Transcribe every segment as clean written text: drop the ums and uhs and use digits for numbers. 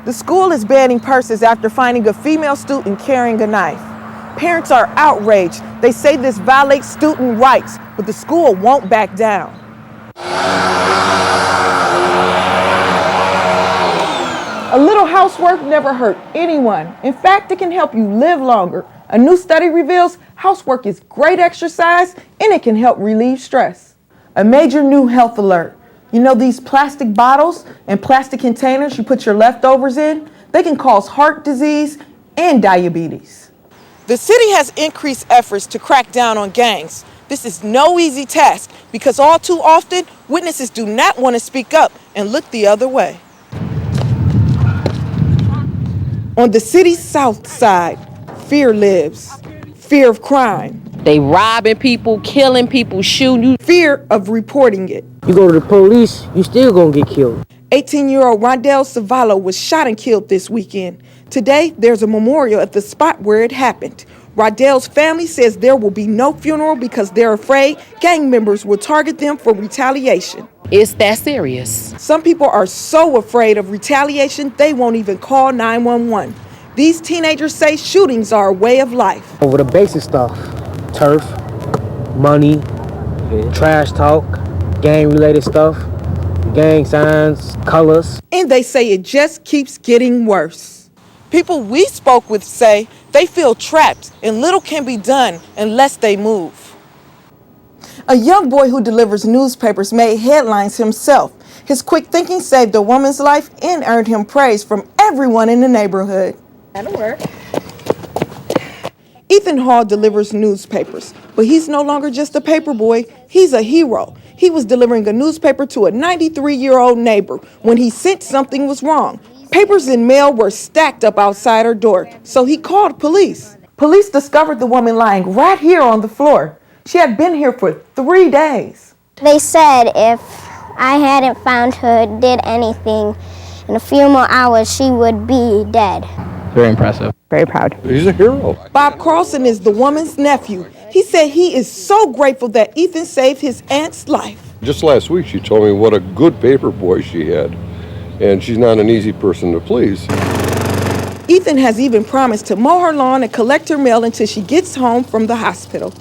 The school is banning purses after finding a female student carrying a knife. Parents are outraged. They say this violates student rights, but the school won't back down. A little housework never hurt anyone. In fact, it can help you live longer. A new study reveals housework is great exercise and it can help relieve stress. A major new health alert. You know these plastic bottles and plastic containers you put your leftovers in? They can cause heart disease and diabetes. The city has increased efforts to crack down on gangs. This is no easy task because all too often, witnesses do not want to speak up and look the other way. On the city's south side, fear lives. Fear of crime. They robbing people, killing people, shooting you. Fear of reporting it. You go to the police, you still gonna get killed. 18-year-old Rondell Savallo was shot and killed this weekend. Today, there's a memorial at the spot where it happened. Rondell's family says there will be no funeral because they're afraid gang members will target them for retaliation. It's that serious. Some people are so afraid of retaliation, they won't even call 911. These teenagers say shootings are a way of life. Over the basic stuff, turf, money, trash talk, gang-related stuff, gang signs, colors. And they say it just keeps getting worse. People we spoke with say they feel trapped and little can be done unless they move. A young boy who delivers newspapers made headlines himself. His quick thinking saved a woman's life and earned him praise from everyone in the neighborhood. That'll work. Ethan Hall delivers newspapers, but he's no longer just a paper boy, he's a hero. He was delivering a newspaper to a 93-year-old neighbor when he sensed something was wrong. Papers and mail were stacked up outside her door, so he called police. Police discovered the woman lying right here on the floor. She had been here for 3 days. They said if I hadn't found her, did anything, in a few more hours she would be dead. Very impressive. Very proud. He's a hero. Bob Carlson is the woman's nephew. He said he is so grateful that Ethan saved his aunt's life. Just last week she told me what a good paper boy she had, and she's not an easy person to please. Ethan has even promised to mow her lawn and collect her mail until she gets home from the hospital.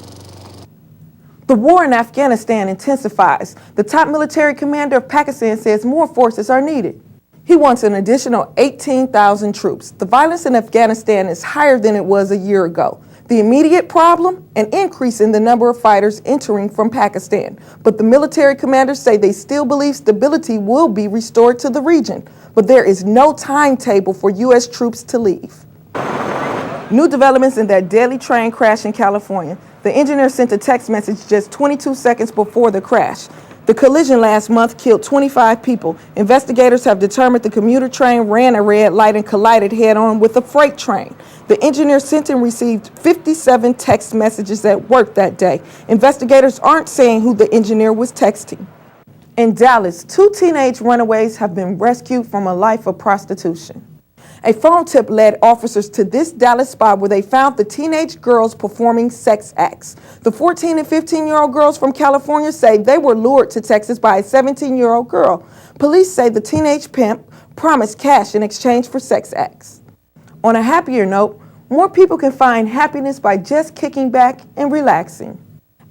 The war in Afghanistan intensifies. The top military commander of Pakistan says more forces are needed. He wants an additional 18,000 troops. The violence in Afghanistan is higher than it was a year ago. The immediate problem, an increase in the number of fighters entering from Pakistan. But the military commanders say they still believe stability will be restored to the region. But there is no timetable for U.S. troops to leave. New developments in that deadly train crash in California. The engineer sent a text message just 22 seconds before the crash. The collision last month killed 25 people. Investigators have determined the commuter train ran a red light and collided head-on with a freight train. The engineer sent and received 57 text messages at work that day. Investigators aren't saying who the engineer was texting. In Dallas, 2 teenage runaways have been rescued from a life of prostitution. A phone tip led officers to this Dallas spot where they found the teenage girls performing sex acts. The 14 and 15-year-old girls from California say they were lured to Texas by a 17-year-old girl. Police say the teenage pimp promised cash in exchange for sex acts. On a happier note, more people can find happiness by just kicking back and relaxing.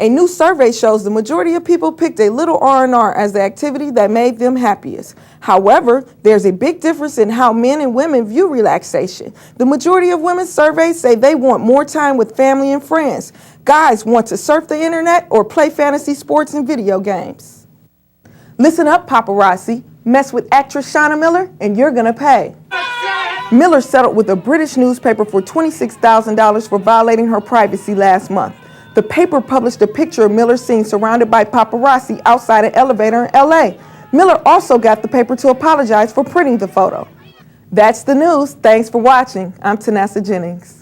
A new survey shows the majority of people picked a little R&R as the activity that made them happiest. However, there's a big difference in how men and women view relaxation. The majority of women surveyed say they want more time with family and friends. Guys want to surf the internet or play fantasy sports and video games. Listen up, paparazzi. Mess with actress Shauna Miller and you're gonna pay. Miller settled with a British newspaper for $26,000 for violating her privacy last month. The paper published a picture of Miller seen surrounded by paparazzi outside an elevator in LA. Miller also got the paper to apologize for printing the photo. That's the news. Thanks for watching. I'm Tenessa Jennings.